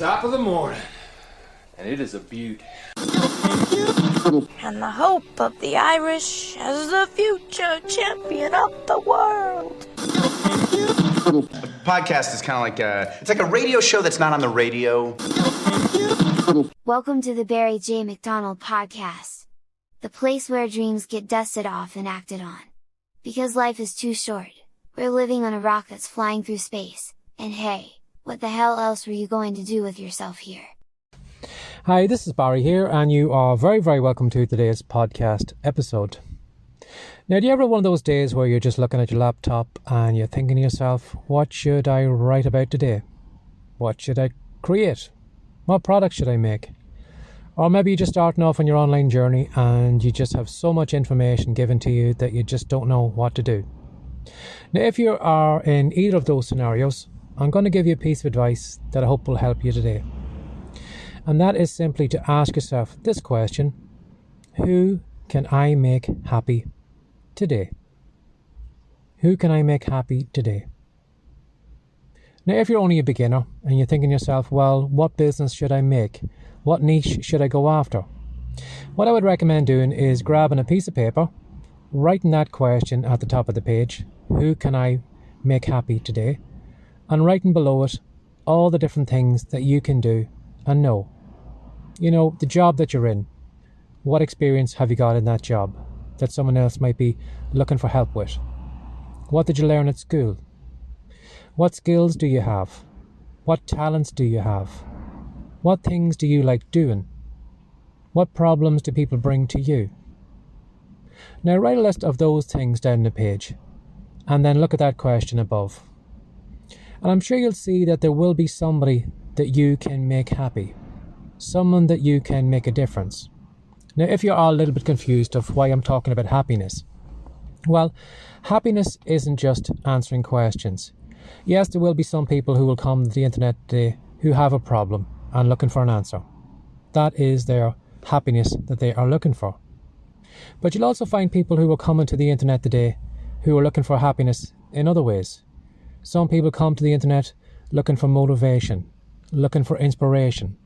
top of the morning, and it is a beaut. And the hope of the Irish as the future champion of the world. A podcast is kind of like it's like a radio show that's not on the radio. Welcome to the Barry J. McDonald podcast. The place where dreams get dusted off and acted on. Because life is too short. We're living on a rock that's flying through space, and hey, what the hell else were you going to do with yourself here? Hi, this is Barry here, and you are very, very welcome to today's podcast episode. Now, do you ever have one of those days where you're just looking at your laptop and you're thinking to yourself, what should I write about today? What should I create? What product should I make? Or maybe you're just starting off on your online journey and you just have so much information given to you that you just don't know what to do. Now, if you are in either of those scenarios, I'm going to give you a piece of advice that I hope will help you today. And that is simply to ask yourself this question: who can I make happy today? Who can I make happy today? Now, if you're only a beginner and you're thinking to yourself, well, what business should I make? What niche should I go after? What I would recommend doing is grabbing a piece of paper, writing that question at the top of the page, who can I make happy today? And writing below it all the different things that you can do and know. You know, the job that you're in. What experience have you got in that job that someone else might be looking for help with? What did you learn at school? What skills do you have? What talents do you have? What things do you like doing? What problems do people bring to you? Now write a list of those things down the page and then look at that question above. And I'm sure you'll see that there will be somebody that you can make happy. Someone that you can make a difference. Now, if you are a little bit confused of why I'm talking about happiness, well, happiness isn't just answering questions. Yes, there will be some people who will come to the internet today who have a problem and looking for an answer. That is their happiness that they are looking for. But you'll also find people who will come into the internet today who are looking for happiness in other ways. Some people come to the internet looking for motivation, looking for inspiration,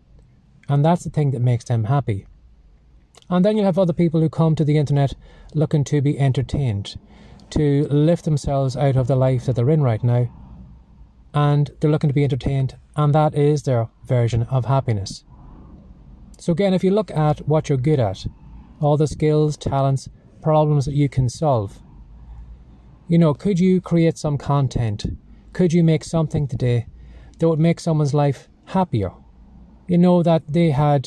and that's the thing that makes them happy. And then you'll have other people who come to the internet looking to be entertained, to lift themselves out of the life that they're in right now, and they're looking to be entertained, and that is their version of happiness. So again, if you look at what you're good at, all the skills, talents, problems that you can solve, you know, could you create some content? Could you make something today that would make someone's life happier? You know, that they had,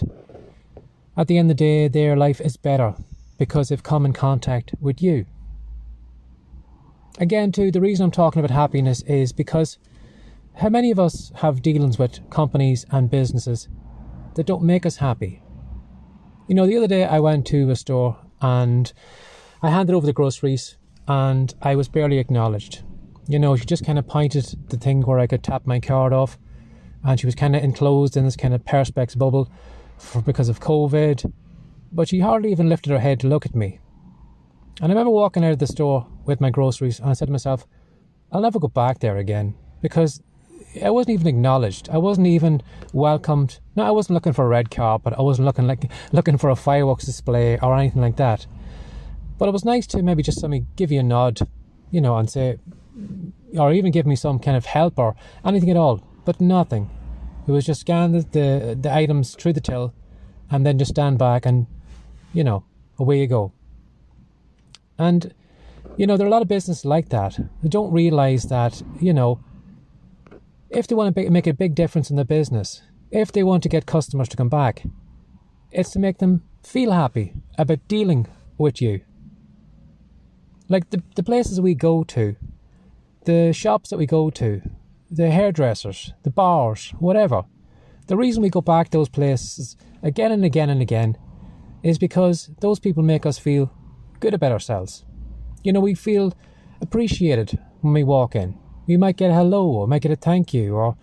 at the end of the day, their life is better because they've come in contact with you. Again, too, the reason I'm talking about happiness is because how many of us have dealings with companies and businesses that don't make us happy? You know, the other day I went to a store and I handed over the groceries and I was barely acknowledged. You know, she just kind of pointed the thing where I could tap my card off, and she was kind of enclosed in this kind of perspex bubble because of COVID, but she hardly even lifted her head to look at me. And I remember walking out of the store with my groceries and I said to myself, I'll never go back there again, because I wasn't even acknowledged. I wasn't even welcomed. No, I wasn't looking for a red carpet. I wasn't looking for a fireworks display or anything like that. But it was nice to maybe just somebody give you a nod, you know, and say, or even give me some kind of help or anything at all, but nothing. It was just scan the items through the till and then just stand back and, you know, away you go. And, you know, there are a lot of businesses like that. They don't realise that, you know, if they want to make a big difference in their business, if they want to get customers to come back, it's to make them feel happy about dealing with you. Like the places we go to, the shops that we go to, the hairdressers, the bars, whatever. The reason we go back to those places again and again and again is because those people make us feel good about ourselves. You know, we feel appreciated when we walk in. We might get a hello, or might get a thank you, or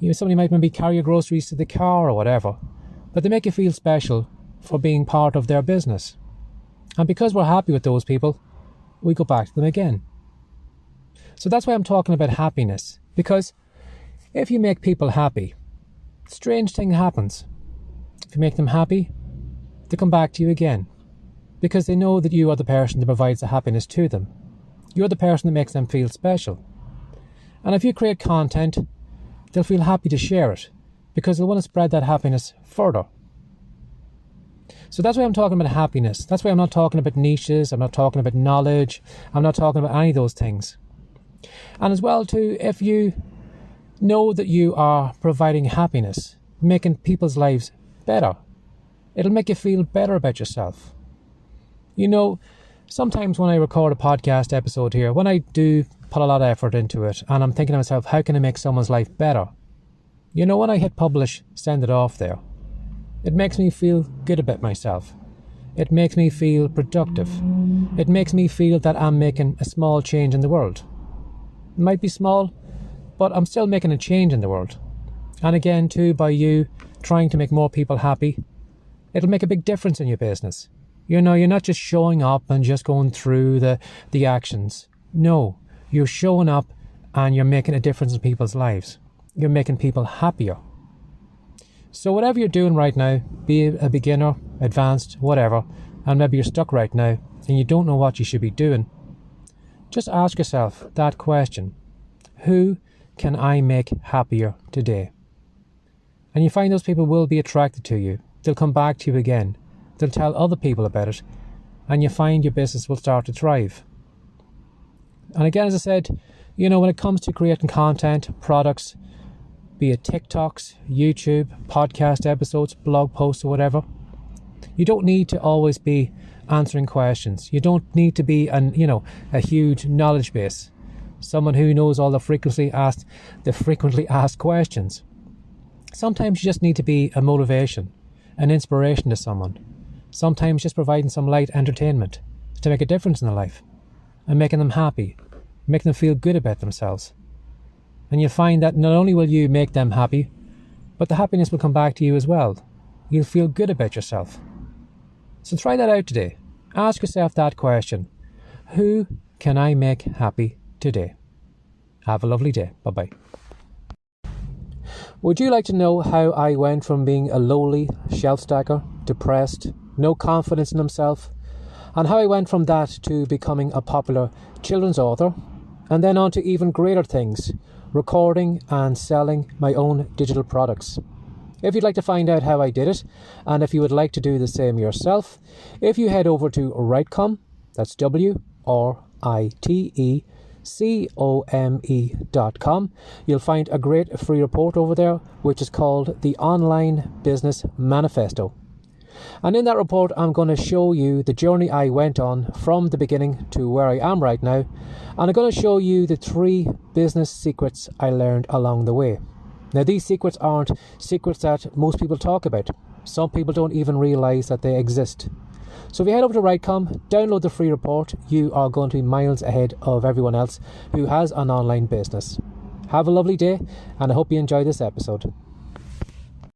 you know, somebody might maybe carry your groceries to the car or whatever. But they make you feel special for being part of their business. And because we're happy with those people, we go back to them again. So that's why I'm talking about happiness. Because if you make people happy, strange thing happens. If you make them happy, they come back to you again, because they know that you are the person that provides the happiness to them. You're the person that makes them feel special. And if you create content, they'll feel happy to share it, because they'll want to spread that happiness further. So that's why I'm talking about happiness. That's why I'm not talking about niches. I'm not talking about knowledge. I'm not talking about any of those things. And as well too, if you know that you are providing happiness, making people's lives better, it'll make you feel better about yourself. You know, sometimes when I record a podcast episode here, when I do put a lot of effort into it, and I'm thinking to myself, how can I make someone's life better? You know, when I hit publish, send it off there, it makes me feel good about myself. It makes me feel productive. It makes me feel that I'm making a small change in the world. It might be small, but I'm still making a change in the world. And again, too, by you trying to make more people happy, it'll make a big difference in your business. You know, you're not just showing up and just going through the actions. No, you're showing up and you're making a difference in people's lives. You're making people happier. So whatever you're doing right now, be a beginner, advanced, whatever, and maybe you're stuck right now and you don't know what you should be doing, just ask yourself that question. Who can I make happier today? And you find those people will be attracted to you. They'll come back to you again. They'll tell other people about it, and you find your business will start to thrive. And again, as I said, you know, when it comes to creating content, products, be it TikToks, YouTube, podcast episodes, blog posts or whatever, you don't need to always be answering questions. You don't need to be a huge knowledge base, someone who knows all the frequently asked questions. Sometimes you just need to be a motivation, an inspiration to someone. Sometimes just providing some light entertainment to make a difference in their life and making them happy, making them feel good about themselves. And you'll find that not only will you make them happy, but the happiness will come back to you as well. You'll feel good about yourself. So try that out today. Ask yourself that question. Who can I make happy today? Have a lovely day. Bye-bye. Would you like to know how I went from being a lowly shelf stacker, depressed, no confidence in himself, and how I went from that to becoming a popular children's author, and then on to even greater things, recording and selling my own digital products? If you'd like to find out how I did it, and if you would like to do the same yourself, if you head over to Writecom, that's WRITECOME.com, you'll find a great free report over there, which is called the Online Business Manifesto. And in that report, I'm going to show you the journey I went on from the beginning to where I am right now. And I'm going to show you the 3 business secrets I learned along the way. Now, these secrets aren't secrets that most people talk about. Some people don't even realize that they exist. So if you head over to Writecom, download the free report, you are going to be miles ahead of everyone else who has an online business. Have a lovely day, and I hope you enjoy this episode.